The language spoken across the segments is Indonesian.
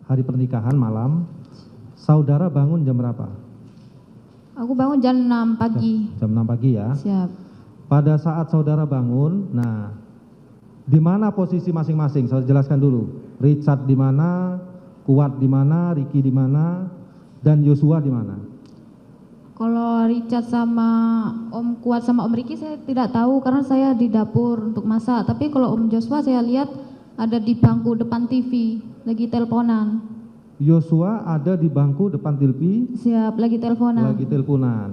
hari pernikahan malam. Saudara bangun jam berapa? Aku bangun jam 6 pagi. Jam 6 pagi ya. Siap. Pada saat saudara bangun, nah, di mana posisi masing-masing? Saya jelaskan dulu. Richard di mana, Kuat di mana, Ricky di mana, dan Yosua di mana? Kalau Richard sama Om Kuat sama Om Ricky saya tidak tahu karena saya di dapur untuk masak. Tapi kalau Om Joshua saya lihat ada di bangku depan TV lagi teleponan. Yosua ada di bangku depan TV. Siap, lagi teleponan. Lagi teleponan.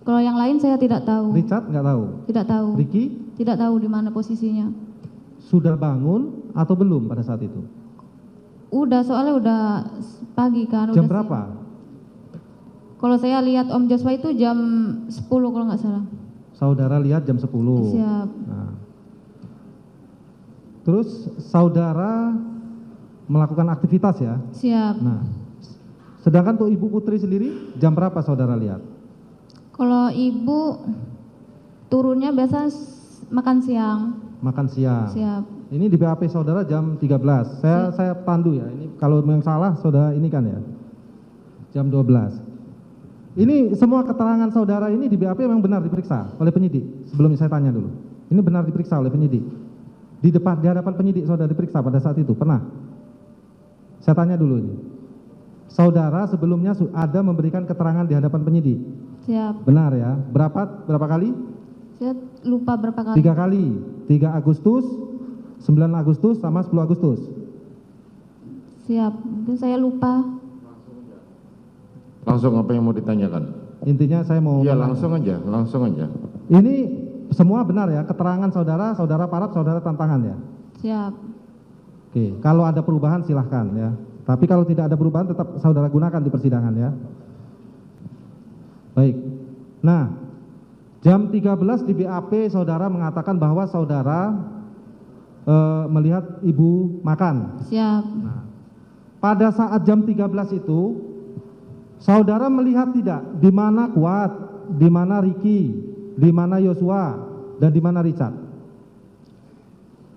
Kalau yang lain saya tidak tahu. Richard nggak tahu. Tidak tahu. Ricky? Tidak tahu di mana posisinya. Sudah bangun atau belum pada saat itu? Udah, soalnya udah pagi kan. Jam udah berapa? siang. Kalau saya lihat Om Joshua itu jam 10 kalau nggak salah. Saudara lihat jam 10. Siap. Nah. Terus saudara melakukan aktivitas ya? Siap. Nah, sedangkan untuk Ibu Putri sendiri jam berapa saudara lihat? Kalau ibu turunnya biasa makan siang. Makan siang. Siap. Ini di BAP saudara jam 13. Saya pandu ya. Ini kalau yang salah saudara ini kan ya. Jam 12. Ini semua keterangan saudara ini di BAP memang benar diperiksa oleh penyidik. Sebelum saya tanya dulu. Ini benar diperiksa oleh penyidik. Di hadapan penyidik saudara diperiksa pada saat itu, pernah? Saya tanya dulu ini. Saudara sebelumnya ada memberikan keterangan di hadapan penyidik. Siap. Benar ya? Berapa kali? Saya lupa berapa kali. 3 kali. 3 Agustus, 9 Agustus sama 10 Agustus. Siap. Itu saya lupa. Langsung apa yang mau ditanyakan? Intinya saya mau Iya, menanya. langsung aja. Ini semua benar ya? Keterangan saudara, saudara paraf, saudara tantangan ya? Siap. Oke, kalau ada perubahan silahkan ya. Tapi kalau tidak ada perubahan tetap saudara gunakan di persidangan ya. Baik. Nah, jam 13 di BAP saudara mengatakan bahwa saudara melihat ibu makan. Siap. Nah, pada saat jam 13 itu saudara melihat tidak di mana Kuat, di mana Ricky, di mana Yosua, dan di mana Richard?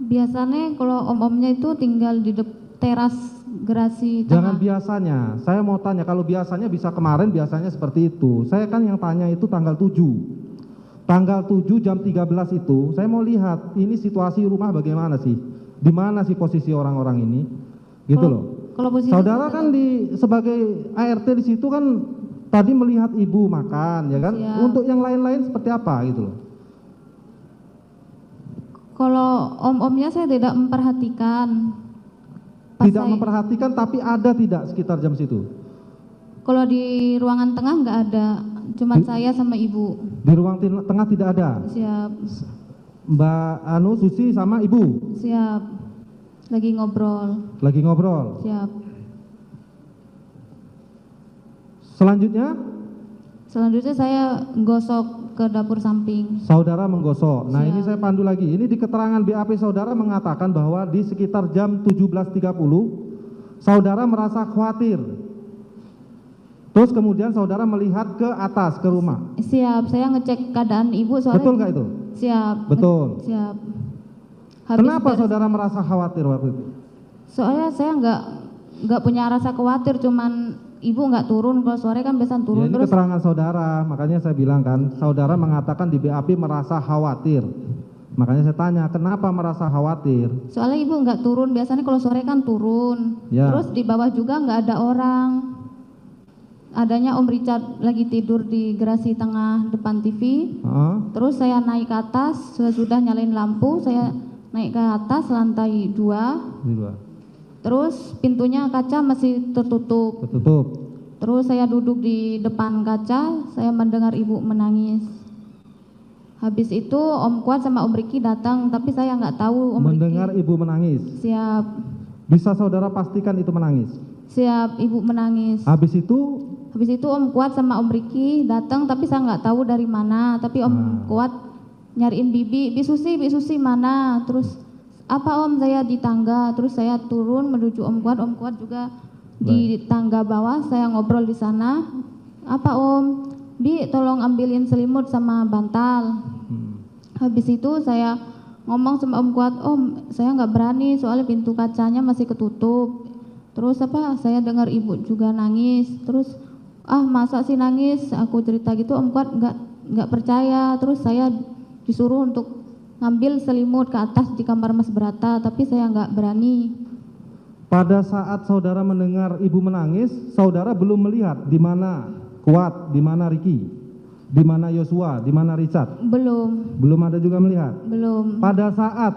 Biasanya kalau om-omnya itu tinggal di teras gerasi Jangan tengah. biasanya, saya mau tanya kalau biasanya bisa kemarin biasanya seperti itu. Saya kan yang tanya itu tanggal 7. Tanggal 7 jam 13 itu saya mau lihat ini situasi rumah bagaimana sih? Di mana sih posisi orang-orang ini? Gitu loh. Kalau posisi Saudara kan sebagai ART di situ kan tadi melihat ibu makan ya kan? Siap. Untuk yang lain-lain seperti apa gitu loh. Kalau om-omnya saya tidak memperhatikan. Tidak memperhatikan tapi ada tidak sekitar jam situ? Kalau di ruangan tengah nggak ada, cuman saya sama ibu. Di ruang tengah tidak ada? Siap. Mbak Susi sama ibu? Siap. Lagi ngobrol. Lagi ngobrol? Siap. Selanjutnya? Selanjutnya saya gosok ke dapur samping. Saudara menggosok. Nah, Siap. ini saya pandu lagi. Ini di keterangan BAP saudara mengatakan bahwa di sekitar jam 17.30 saudara merasa khawatir. Terus kemudian saudara melihat ke atas ke rumah. Siap, saya ngecek keadaan ibu soalnya. Betul nggak itu? Siap. Betul. Siap. Kenapa saudara merasa khawatir waktu itu? Soalnya saya nggak punya rasa khawatir, cuman ibu nggak turun. Kalau sore kan biasa Ya, turun ini terus. keterangan saudara, makanya saya bilang kan, saudara mengatakan di BAP merasa khawatir. Makanya saya tanya, kenapa merasa khawatir? Soalnya ibu nggak turun, biasanya kalau sore kan turun. Ya. Terus di bawah juga nggak ada orang. Adanya Om Richard lagi tidur di gerasi tengah depan TV. Heeh. Terus saya naik ke atas, sudah nyalain lampu, saya naik ke atas lantai 2. Di luar. Terus pintunya kaca masih tertutup. Tertutup. Terus saya duduk di depan kaca, saya mendengar ibu menangis. Habis itu Om Kuat sama Om Ricky datang, tapi saya nggak tahu Om Mendengar Ricky. ibu menangis. Siap, Bisa saudara pastikan itu menangis. siap, ibu menangis. Habis itu Habis itu Om Kuat sama Om Ricky datang, tapi saya nggak tahu dari mana. Tapi Om Kuat nyariin Bi Susi mana? Terus apa Om, saya di tangga. Terus saya turun menuju Om Kuat juga di tangga bawah. Saya ngobrol di sana. Apa Om? Bi, tolong ambilin selimut sama bantal. Habis itu saya ngomong sama Om Kuat, Om, saya nggak berani soalnya pintu kacanya masih ketutup. Terus saya dengar ibu juga nangis. Terus masa sih nangis? Aku cerita gitu, Om Kuat nggak percaya. Terus saya disuruh untuk ngambil selimut ke atas di kamar Mas Brata, tapi saya nggak berani. Pada saat saudara mendengar ibu menangis, saudara belum melihat di mana Kuat, di mana Ricky, di mana Yosua, di mana Richard. Belum Ada juga melihat. belum Pada saat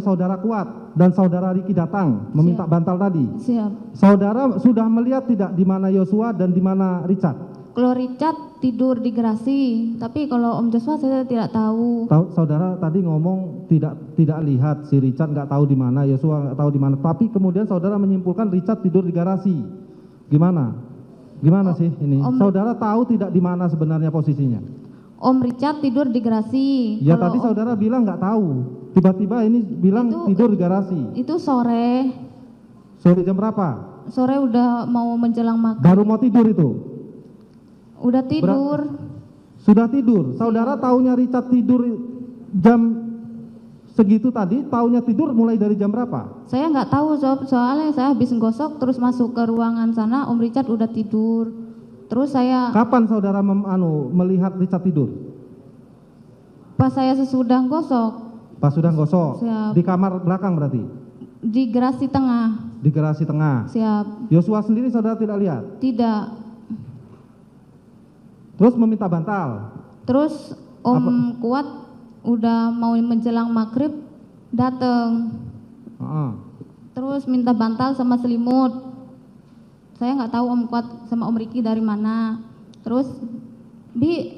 saudara Kuat dan saudara Ricky datang meminta bantal tadi, siap. saudara sudah melihat tidak di mana Yosua dan di mana Richard? Kalau Richard tidur di gerasi, tapi kalau Om Joshua saya tidak tahu. Saudara tadi ngomong tidak lihat si Richard, nggak tahu di mana, Yosua nggak tahu di mana. Tapi kemudian saudara menyimpulkan Richard tidur di garasi. Gimana sih ini? Saudara tahu tidak di mana sebenarnya posisinya? Om Richard tidur di garasi. Ya Kalau tadi saudara bilang nggak tahu. Tiba-tiba ini bilang tidur di garasi. Itu sore. Sore jam berapa? Sore udah mau menjelang maghrib. Baru mau tidur itu? Udah tidur. Sudah tidur. Saudara taunya Richard tidur jam segitu tadi, taunya tidur mulai dari jam berapa? Saya nggak tahu soalnya saya habis gosok terus masuk ke ruangan sana, Om Richard udah tidur. Terus saya Kapan saudara melihat Richard tidur? pas saya sesudah gosok Pas sudah gosok. Siap. Di kamar belakang berarti? di gerasi tengah. Di garasi tengah. Siap. Yosua sendiri saudara tidak lihat? Tidak. Terus meminta bantal? Terus Om Kuat udah mau menjelang maghrib datang. Terus minta bantal sama selimut. Saya nggak tahu Om Kuat sama Om Ricky dari mana. Terus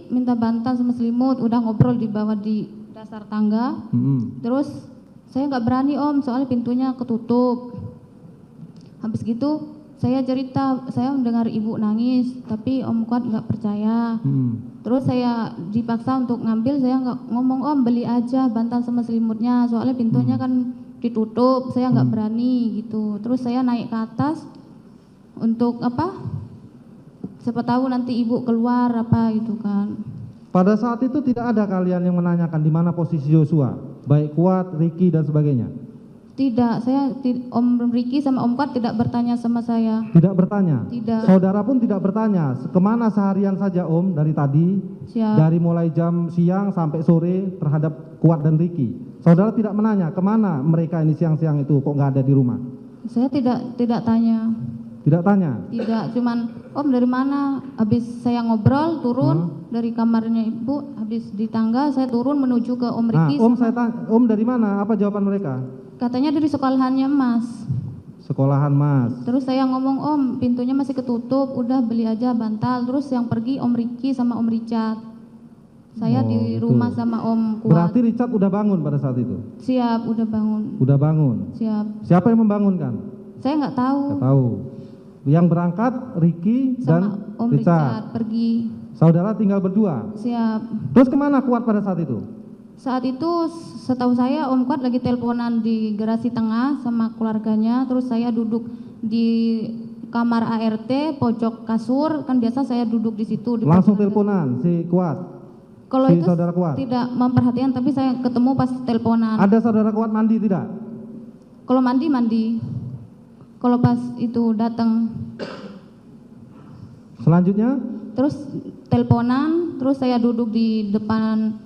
minta bantal sama selimut, udah ngobrol di bawah di dasar tangga. Terus saya nggak berani Om, soalnya pintunya ketutup. Habis gitu saya cerita, saya mendengar ibu nangis, tapi Om Kuat nggak percaya. Terus saya dipaksa untuk ngambil, saya nggak ngomong Om beli aja bantal sama selimutnya, soalnya pintunya kan ditutup, saya nggak berani gitu. Terus saya naik ke atas untuk siapa tahu nanti ibu keluar gitu kan. Pada saat itu tidak ada kalian yang menanyakan di mana posisi Yosua, baik Kuat, Ricky dan sebagainya? Tidak, Om Ricky sama Om Kuat tidak bertanya sama saya. Tidak bertanya? Tidak. Saudara pun tidak bertanya, kemana seharian saja Om dari tadi? Siap. Dari mulai jam siang sampai sore terhadap Kuat dan Ricky. Saudara tidak menanya, kemana mereka ini siang-siang itu kok nggak ada di rumah? Saya tidak tanya. Tidak tanya? Tidak, cuman Om dari mana? Habis saya ngobrol turun dari kamarnya ibu, habis di tangga saya turun menuju ke Om Ricky. Om dari mana? Apa jawaban mereka? Katanya dari sekolahannya Mas. Sekolahan Mas. Terus saya ngomong Om pintunya masih ketutup, udah beli aja bantal. Terus yang pergi Om Ricky sama Om Richard. Saya di rumah sama Om Kuat. Berarti Richard udah bangun pada saat itu? Siap, udah bangun. Udah bangun. Siap. Siapa yang membangunkan? Saya nggak tahu. Nggak tahu. Yang berangkat Ricky Sama dan Om Richard pergi. Saudara tinggal berdua. Siap. Terus kemana Kuat pada saat itu? Saat itu setahu saya Om Kuat lagi teleponan di garasi tengah sama keluarganya. Terus saya duduk di kamar ART pojok kasur, kan biasa saya duduk di situ. Langsung teleponan si Kuat? Kalau si itu saudara Kuat? tidak memperhatikan, tapi saya ketemu pas teleponan. Ada saudara Kuat mandi tidak? Kalau mandi. Kalau pas itu datang. Selanjutnya? Terus teleponan, terus saya duduk di depan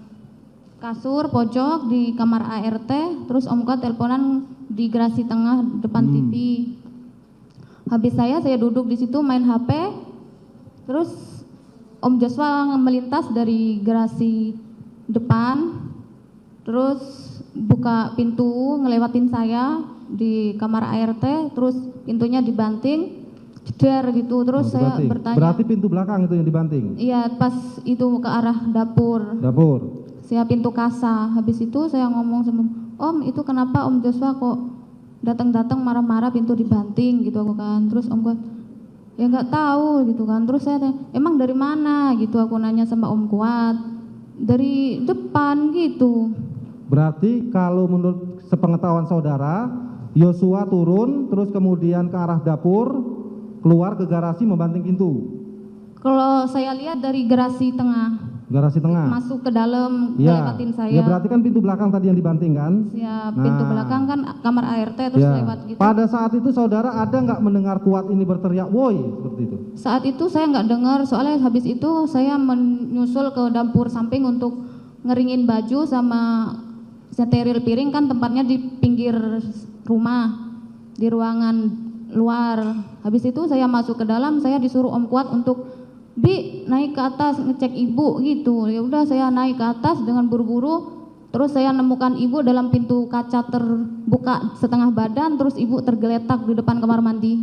kasur pojok di kamar ART, terus Om Kuat teleponan di garasi tengah depan TV. Habis saya duduk di situ main HP, terus Om Joshua melintas dari garasi depan, terus buka pintu ngelewatin saya di kamar ART, terus pintunya dibanting, jeder gitu. Terus saya bertanya. Berarti pintu belakang itu yang dibanting? Iya, pas itu ke arah dapur. Dapur. Saya pintu kasa. Habis itu saya ngomong sama Om, itu kenapa Om Joshua kok datang-datang marah-marah pintu dibanting gitu aku kan. Terus Om Kuat, ya nggak tahu gitu kan. Terus saya tanya, emang dari mana gitu aku nanya sama Om Kuat. Dari depan gitu. Berarti kalau menurut sepengetahuan saudara, Yosua turun terus kemudian ke arah dapur, keluar ke garasi membanting pintu. Kalau saya lihat dari garasi tengah. Garasi tengah. masuk ke dalam, Iya. ngelewatin saya. Ya berarti kan pintu belakang tadi yang dibanting kan? Siap, pintu Nah. belakang kan kamar ART terus Ya. lewat gitu. Pada saat itu saudara ada nggak mendengar Kuat ini berteriak, woi, seperti itu? Saat itu saya nggak dengar, soalnya habis itu saya menyusul ke dapur samping untuk ngeringin baju sama steril piring, kan tempatnya di pinggir rumah, di ruangan luar. Habis itu saya masuk ke dalam, saya disuruh Om Kuat untuk Bi naik ke atas ngecek ibu gitu. Ya udah saya naik ke atas dengan buru-buru. Terus saya nemukan ibu dalam pintu kaca terbuka setengah badan, terus ibu tergeletak di depan kamar mandi.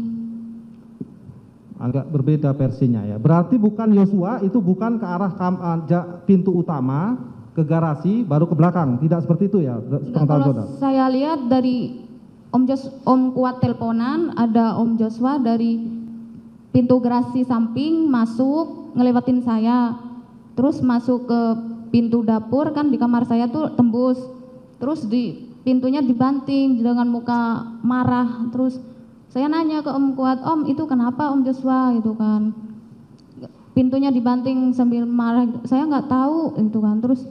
Agak berbeda versinya ya. Berarti bukan Yosua, itu bukan ke arah pintu utama, ke garasi, baru ke belakang. Tidak seperti itu ya, sepengetahuan Kalau saudara? saya lihat dari Om Kuat teleponan, ada Om Joshua dari pintu garasi samping masuk ngelewatin saya, terus masuk ke pintu dapur, kan di kamar saya tuh tembus, terus di pintunya dibanting dengan muka marah. Terus saya nanya ke Om Kuat, Om itu kenapa Om Joshua gitu kan, pintunya dibanting sambil marah. Saya nggak tahu itu kan, terus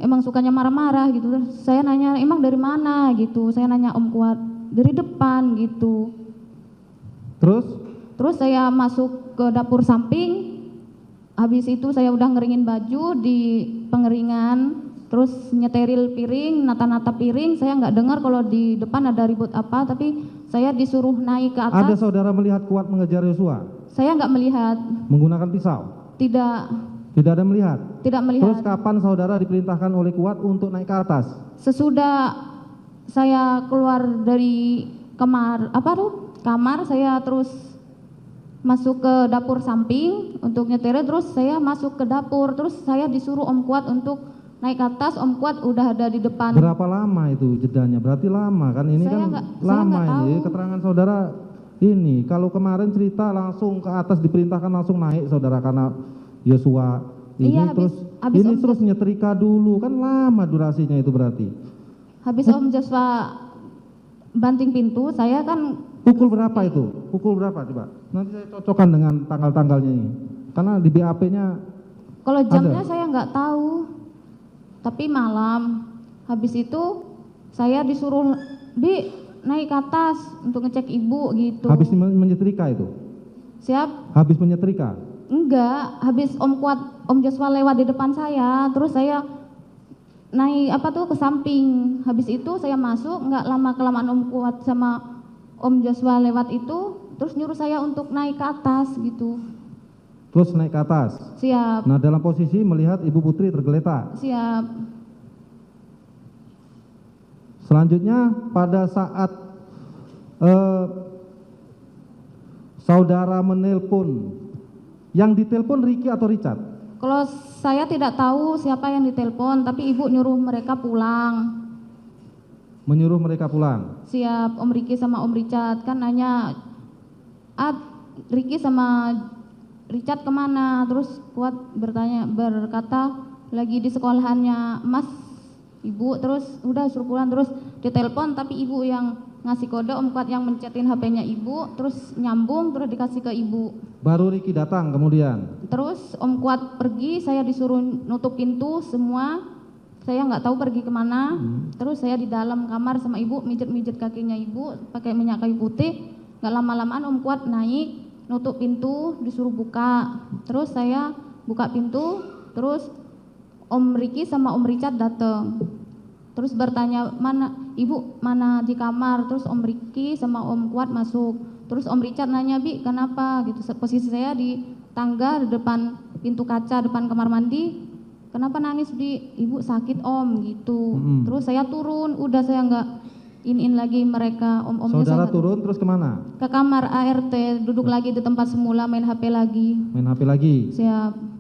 emang sukanya marah-marah gitu. Terus saya nanya emang dari mana gitu, saya nanya Om Kuat dari depan gitu. Terus saya masuk ke dapur samping, habis itu saya udah ngeringin baju di pengeringan, terus nyeteril piring, nata-nata piring. Saya nggak dengar kalau di depan ada ribut apa, tapi saya disuruh naik ke atas. Ada saudara melihat Kuat mengejar Yosua? Saya nggak melihat. Menggunakan pisau? Tidak. Tidak ada melihat? Tidak melihat. Terus kapan saudara diperintahkan oleh Kuat untuk naik ke atas? Sesudah saya keluar dari kamar, saya terus masuk ke dapur samping untuk nyetir, terus saya masuk ke dapur, terus saya disuruh Om Kuat untuk naik ke atas. Om Kuat udah ada di depan. Berapa lama itu jedanya? Berarti lama kan? Ini Saya kan nggak lama tahu. ini. Keterangan saudara ini, kalau kemarin cerita langsung ke atas diperintahkan langsung naik saudara karena Yosua ini, Iya, terus habis ini Om terus nyetrika dulu, kan lama durasinya itu berarti. Habis Om Joshua banting pintu, saya kan Pukul berapa itu? Pukul berapa coba? Nanti saya cocokkan dengan tanggal-tanggalnya ini. Karena di BAP-nya kalau jamnya ada. saya nggak tahu, tapi malam. Habis itu saya disuruh Bi naik ke atas untuk ngecek ibu gitu. Habis menyetrika itu? Siap? Habis menyetrika? Enggak, habis Om Joshua lewat di depan saya, terus saya naik ke samping. Habis itu saya masuk, nggak lama kelamaan Om Kuat sama Om Joshua lewat itu, terus nyuruh saya untuk naik ke atas gitu. Terus naik ke atas? Siap. Nah dalam posisi melihat Ibu Putri tergeletak? Siap. Selanjutnya pada saat saudara menelpon, yang ditelepon Ricky atau Richard? Kalau saya tidak tahu siapa yang ditelepon, tapi ibu nyuruh mereka pulang. Menyuruh mereka pulang? Siap. Om Ricky sama Om Richard kan nanya, Ricky sama Richard kemana? Terus Kuat berkata lagi di sekolahannya Mas Ibu. Terus udah suruh pulang, terus ditelepon, tapi ibu yang ngasih kode, Om Kuat yang mencetin HP-nya ibu, terus nyambung, terus dikasih ke ibu. Baru Ricky datang kemudian? Terus Om Kuat pergi, saya disuruh nutup pintu semua, saya nggak tahu pergi kemana. Terus saya di dalam kamar sama ibu, mijet-mijet kakinya ibu pakai minyak kayu putih. Nggak lama-lamaan Om Kuat naik, nutup pintu, disuruh buka. Terus saya buka pintu, terus Om Ricky sama Om Richard datang. Terus bertanya, ibu mana di kamar? Terus Om Ricky sama Om Kuat masuk. Terus Om Richard nanya, Bi kenapa gitu. Posisi saya di tangga di depan pintu kaca depan kamar mandi. Kenapa nangis, Bi? Ibu sakit Om gitu. Terus saya turun, udah saya nggak iniin lagi mereka. Om-omnya Saudara saya turun terus kemana? ke kamar ART, duduk lagi di tempat semula, main HP lagi. Main HP lagi? Siap.